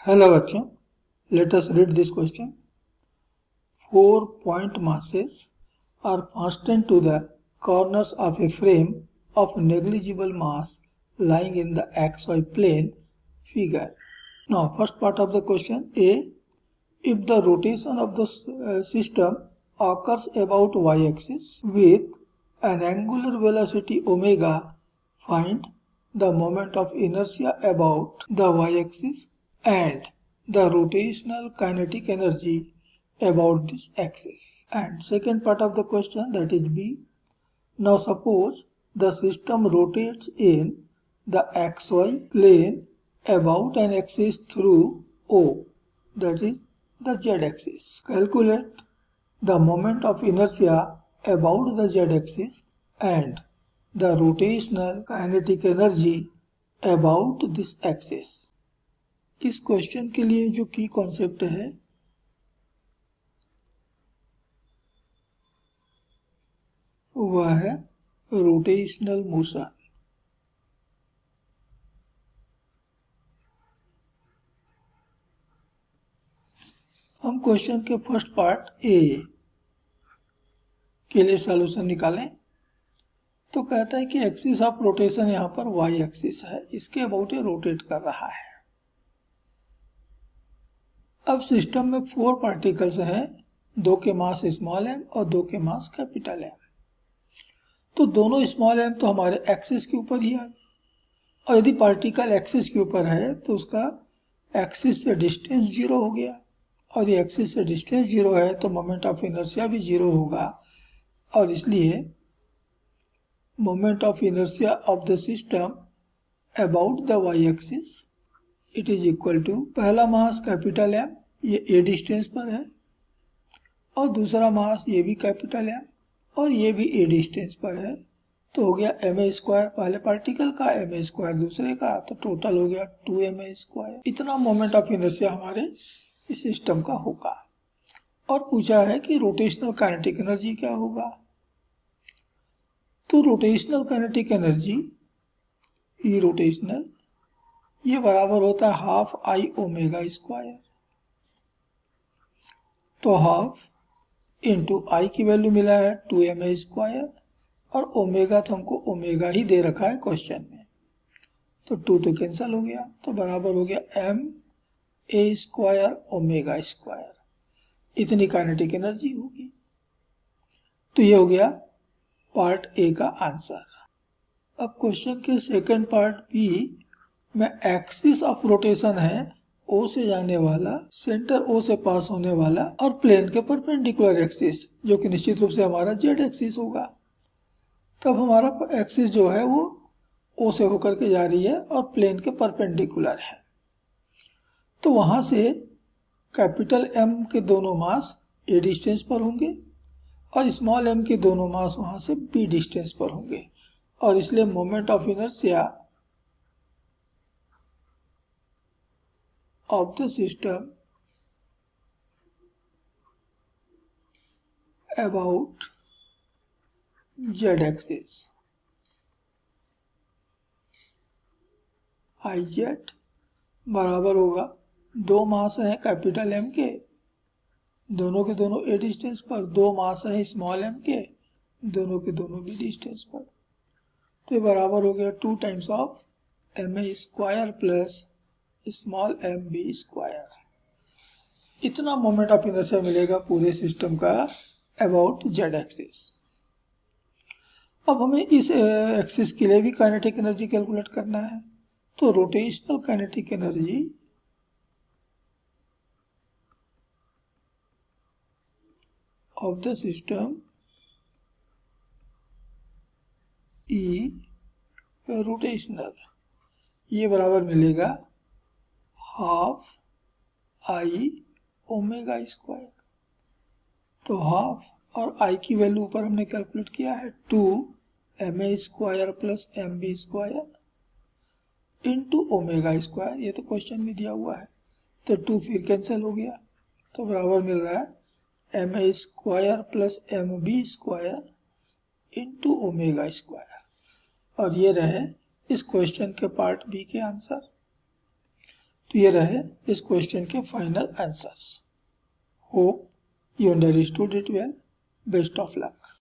Hello बच्चों, let us read this question. 4 point masses are fastened to the corners of a frame of negligible mass lying in the XY plane figure. Now, first part of the question A. If the rotation of the system occurs about y-axis with an angular velocity omega, find the moment of inertia about the y-axis and the rotational kinetic energy about this axis. And second part of the question, that is B. Now suppose the system rotates in the xy plane about an axis through O, that is the z-axis. Calculate the moment of inertia about the z-axis and the rotational kinetic energy about this axis. इस question के लिए जो की concept है वह है rotational motion. हम question के फर्स्ट पार्ट ए के लिए सॉल्यूशन निकालें तो कहता है कि एक्सिस ऑफ रोटेशन यहां पर वाई एक्सिस है, इसके अबाउट ये रोटेट कर रहा है। अब सिस्टम में 4 पार्टिकल्स हैं, 2 के मास स्मॉल एम और 2 के मास कैपिटल एम। तो दोनों स्मॉल एम तो हमारे एक्सिस के ऊपर ही आ गए, और यदि पार्टिकल एक्सिस के ऊपर है तो उसका एक्सिस से डिस्टेंस 0 हो गया, और ये एक्सिस से डिस्टेंस 0 है तो मोमेंट ऑफ इनर्शिया भी 0 होगा, और इसलिए moment of inertia of the system about the Y axis it is equal to पहला मास कैपिटल एम, ये ए डिस्टेंस पर है, और दूसरा मास ये भी कैपिटल एम और ये भी ए डिस्टेंस पर है, तो हो गया एम ए स्क्वायर पहले पार्टिकल का, एम ए स्क्वायर दूसरे का, तो टोटल हो गया 2 एम ए स्क्वायर। इतना मोमेंट ऑफ इनर्शिया हमारे इस सिस्टम का होगा। और पूछा है कि रोटेशनल काइनेटिक एनर्जी क्या होगा। तो rotational kinetic energy E rotational ये बराबर होता है हाफ आई ओमेगा स्क्वायर। तो हाफ इंटू आई की वैल्यू मिला है 2 एम ए स्क्वायर, और ओमेगा तो हमको ओमेगा ही दे रखा है क्वेश्चन में, तो 2 तो कैंसिल हो गया, तो बराबर हो गया M A square omega square. इतनी काइनेटिक एनर्जी होगी। तो ये हो गया पार्ट ए का आंसर। अब क्वेश्चन के सेकंड पार्ट बी में एक्सिस ऑफ रोटेशन है ओ से जाने वाला, सेंटर ओ से पास होने वाला, और प्लेन के परपेंडिकुलर एक्सिस जो कि निश्चित रूप से हमारा जेड एक्सिस होगा। तब हमारा एक्सिस जो है वो ओ से होकर के जा रही है और प्लेन के परपेंडिकुलर है। तो वहां से कैपिटल एम के दोनों मास ए डिस्टेंस पर होंगे और स्मॉल एम के दोनों मास वहां से बी डिस्टेंस पर होंगे, और इसलिए moment of inertia of the system about z-axis iz बराबर होगा 2 मास हैं कैपिटल एम के, दोनों के दोनों ए डिस्टेंस पर, 2 मास हैं स्मॉल एम के, दोनों के दोनों बी डिस्टेंस पर। तो ये बराबर हो गया 2 times of M A square plus small M B square. इतना मोमेंट ऑफ इनर्शिया मिलेगा पूरे सिस्टम का अबाउट जेड एक्सिस। अब हमें इस एक्सिस के लिए भी काइनेटिक एनर्जी कैलकुलेट करना है। तो rotational kinetic energy of the system E rotational ये बराबर मिलेगा हाफ आई ओमेगा स्क्वायर। तो हाफ और आई की वैल्यू ऊपर हमने कैलकुलेट किया है 2 M A square plus M B square into omega square, ये तो क्वेश्चन में दिया हुआ है, तो 2 फिर कैंसिल हो गया, तो बराबर मिल रहा है M A square plus M B square into omega square. और ये रहे इस क्वेश्चन के पार्ट बी के आंसर। तो ये रहे इस क्वेश्चन के final answers. Hope you understood it well. Best of luck.